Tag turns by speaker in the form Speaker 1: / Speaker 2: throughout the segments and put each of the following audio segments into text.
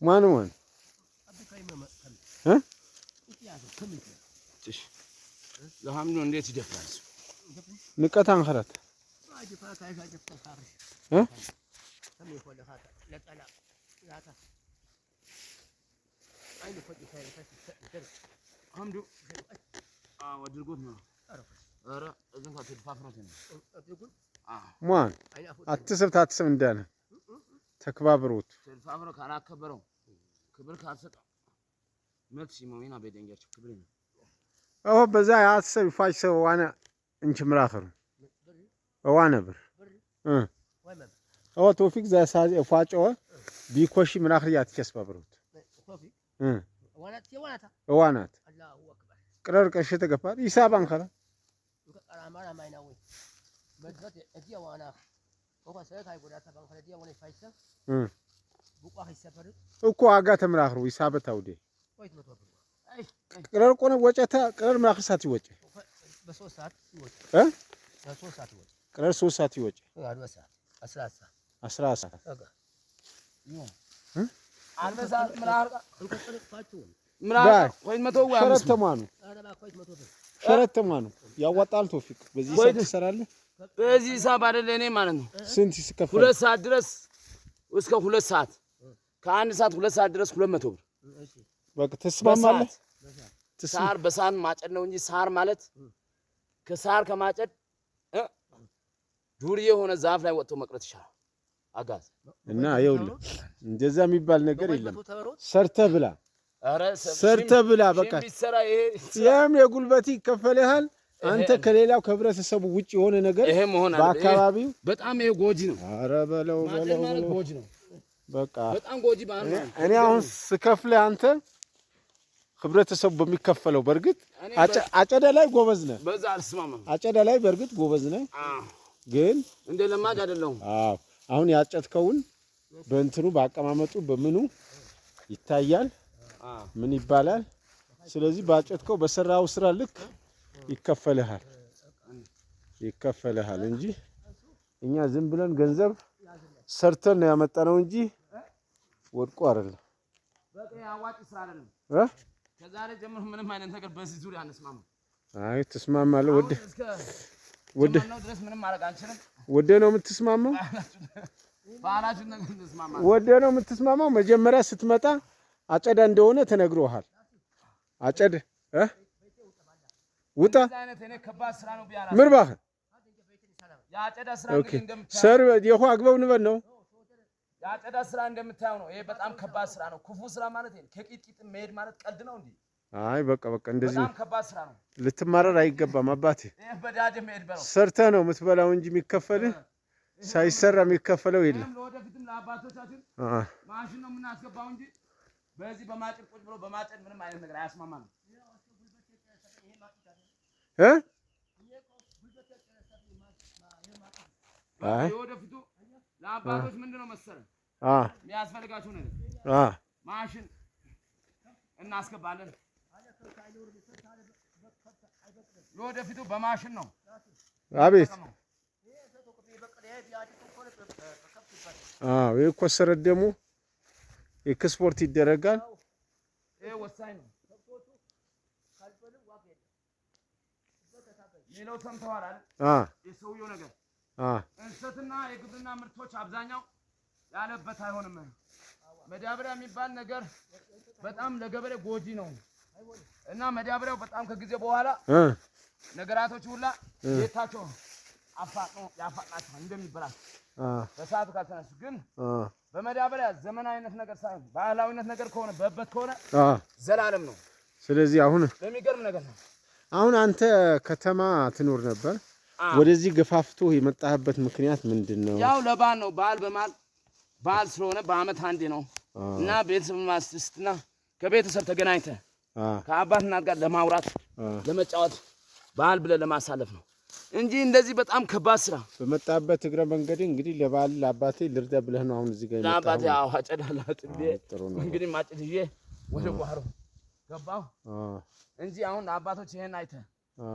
Speaker 1: ማን ማን
Speaker 2: ለሐምዱ እንዴት ይደፍራል
Speaker 1: ንቀት አንኸራት
Speaker 2: ሐምዱ ወድልጎት ነው ኧረ እዚህ እንኳን ተፋፍረት ነው
Speaker 1: ማን አትስብ እንዳለ ተከባብሩት
Speaker 2: ተፋፍሮ ካላከበረው ክብር ካልሰጠው መክሲ ሞሚና በደንጋቸው ክብር ነው
Speaker 1: አዎ በዛ ያሰብ ይፋጭሰው ዋና እንችምራ አخر ዋና ብር አዎ ቶፊክ ዛሳዚ ፋጨው ቢኮሺ ምን አخر ያትከስባብሩት ዋናት አላሁ አክበር ቅረር ቀሽ ተገፋር ሂሳብ አንከራ አማራ ማይናው በድፈት እዲያ ዋና ወፋሰ ካይጎዳ ተባንከራ ዲያ ወኔ ፋይሰ ቡቋ ይሰፈር እኮ አጋ ተምራኽሩ ሂሳብ ታውዴ ወይት መቶ ብር ቅረር ቆነ ወጨታ ቅረር ማክሳት ይወጭ በ3 ሰዓት ይወጭ በ3 ሰዓት ይወጭ ቅረር 3 ሰዓት ይወጭ አድዋ ሰዓት 10 ሰዓት አጋ
Speaker 2: አልበሳ ምራር ምራር ወይ መቶ ወይ
Speaker 1: ሸረተማኑ ሸረተማኑ ያዋጣል ቶፊክ በዚህ ሰዓት ይሰራልህ
Speaker 2: በዚህ ሂሳብ አይደለ እኔ ማለት ነው
Speaker 1: ስንት ይስከፈል
Speaker 2: 2 ሰዓት ድረስ እስከ 2 ሰዓት ከ1 ሰዓት 2 ሰዓት ድረስ 200 ብር
Speaker 1: በቃ ተስማማለህ
Speaker 2: ሳር በሳን ማጨድ ነው እንጂ ሳር ማለት ከሳር ከማጨድ ዱርዬ የሆነ ዛፍ ላይ ወጥቶ መቅረት ይሻላል አጋዝ
Speaker 1: እና ይኸውልህ እንደዛ የሚባል ነገር የለም ሰርተህ ብላ
Speaker 2: አረ
Speaker 1: ሰርተህ ብላ በቃ ያም የጉልበት ይከፈልሃል አንተ ከሌላው ከህብረተሰቡ ውጪ የሆነ ነገር በአካባቢው
Speaker 2: በጣም ይሄ ጎጂ ነው
Speaker 1: አረ በለው
Speaker 2: ጎጂ ነው
Speaker 1: በቃ
Speaker 2: በጣም ጎጂ ባል ነው
Speaker 1: እኔ አሁን ስከፍልህ አንተ ህብረተሰቡ በሚከፈለው በርግጥ አጨዳ ላይ ጎበዝ ነህ
Speaker 2: በዛ አልስማማም
Speaker 1: አጨዳ ላይ በርግጥ ጎበዝ ነህ ግን
Speaker 2: እንደ ለማድ አይደለም
Speaker 1: አዎ አሁን ያጨድከውን በእንትኑ ባቀማመጡ በምኑ ይታያል ምን ይባላል ስለዚህ ባጨድከው በሰራው ስራ ልክ ይከፈልሃል እንጂ እኛ ዝም ብለን ገንዘብ ሰርተን ነው ያመጣነው እንጂ ወድቆ አይደለም
Speaker 2: በቃ ያዋጭ ስራ አይደለም ከዛሬ ጀምሮ ምንም አይነት ነገር በዚህ ዙሪያ አንስማማ
Speaker 1: አይ ተስማማለህ ወደ
Speaker 2: ነው ድረስ ምንም ማድረግ አንችልም
Speaker 1: ወደ ነው የምትስማማው
Speaker 2: ባላችሁ ነገር እንስማማ
Speaker 1: ወደ ነው የምትስማማው መጀመሪያ ስትመጣ አጨዳ እንደሆነ ተነግሮሃል አጨድ ውጣ ምርባህ
Speaker 2: ያጨዳ ስራ እንደምታው
Speaker 1: ሰር የሆ አግበው ንበል ነው
Speaker 2: ያጨዳ ስራ እንደምታው ነው ይሄ በጣም ከባድ ስራ ነው ክፉ ስራ ማለት ይሄ ከቂጥቂጥ መሄድ ማለት ቀልድ ነው እንዴ
Speaker 1: አይ በቃ እንደዚህ
Speaker 2: በጣም ከባድ ስራ ነው
Speaker 1: ልትማረር አይገባም አባቴ
Speaker 2: ይሄ በዳደ መሄድ በለው
Speaker 1: ሰርተህ ነው የምትበላው እንጂ የሚከፈልህ ሳይሰራ የሚከፈለው የለም
Speaker 2: ለወደፊትም ለአባቶቻችን ማሽን ነው የምናስገባው እንጂ በዚህ በማጨድ ቁጭ ብሎ በማጨድ ምንም አይነት ነገር አያስማማም ወደፊቱ ለአባቶች ምንድነው መሰለህ የሚያስፈልጋቸው ነገር ማሽን እናስገባለን ለወደፊቱ በማሽን ነው
Speaker 1: አቤት የኮሰረ ደግሞ ኤክስፖርት ይደረጋል
Speaker 2: ይሄ ወሳኝ ነው ሌላው ሰምተዋል አይደል የሰውየው ነገር እንሰትና የግብርና ምርቶች አብዛኛው ያለበት አይሆንም መዳበሪያ የሚባል ነገር በጣም ለገበሬ ጎጂ ነው እና መዳበሪያው በጣም ከጊዜ በኋላ ነገራቶች ሁላ የታቸው ያፋጣቸው እንደሚበላሽ በሰዓቱ ካልተነሱ ግን በመዳበሪያ ዘመናዊነት ነገር ሳይሆን ባህላዊነት ነገር ከሆነ በበት ከሆነ ዘላለም ነው
Speaker 1: ስለዚህ አሁን
Speaker 2: ለሚገርም ነገር ነው
Speaker 1: አሁን አንተ ከተማ ትኖር ነበር ወደዚህ ገፋፍቶ የመጣህበት ምክንያት ምንድነው
Speaker 2: ያው ለባል ነው ባል ስለሆነ በአመት አንዴ ነው እና ቤተሰብ ማስተስትና ከቤተሰብ ተገናኝተ ከአባትና ጋር ለማውራት ለመጫወት ባል ብለ ለማሳለፍ ነው እንጂ እንደዚህ በጣም ከባድ ስራ
Speaker 1: በመጣበት እግረ መንገድ እንግዲህ ለባል ለአባቴ ልርዳ ብለህ ነው አሁን እዚህ ጋር
Speaker 2: የመጣው ለአባቴ አው አጨዳላ ጥቤ እንግዲህ ማጭድ ይዤ ወደ ጓሮ ገባው እንጂ አሁን አባቶች ይሄን አይተ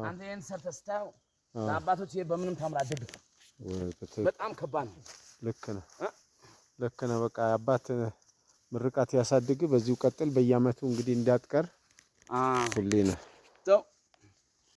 Speaker 2: አንተ ይሄን ሰርተስታው ለአባቶች ይሄ በምንም ታምራ አደግ በጣም ከባድ ነው
Speaker 1: ልክ ነው ልክ ነው በቃ አባት ምርቃት ያሳድግ በዚሁ ቀጥል በየአመቱ እንግዲህ እንዳትቀር ሁሌ ነው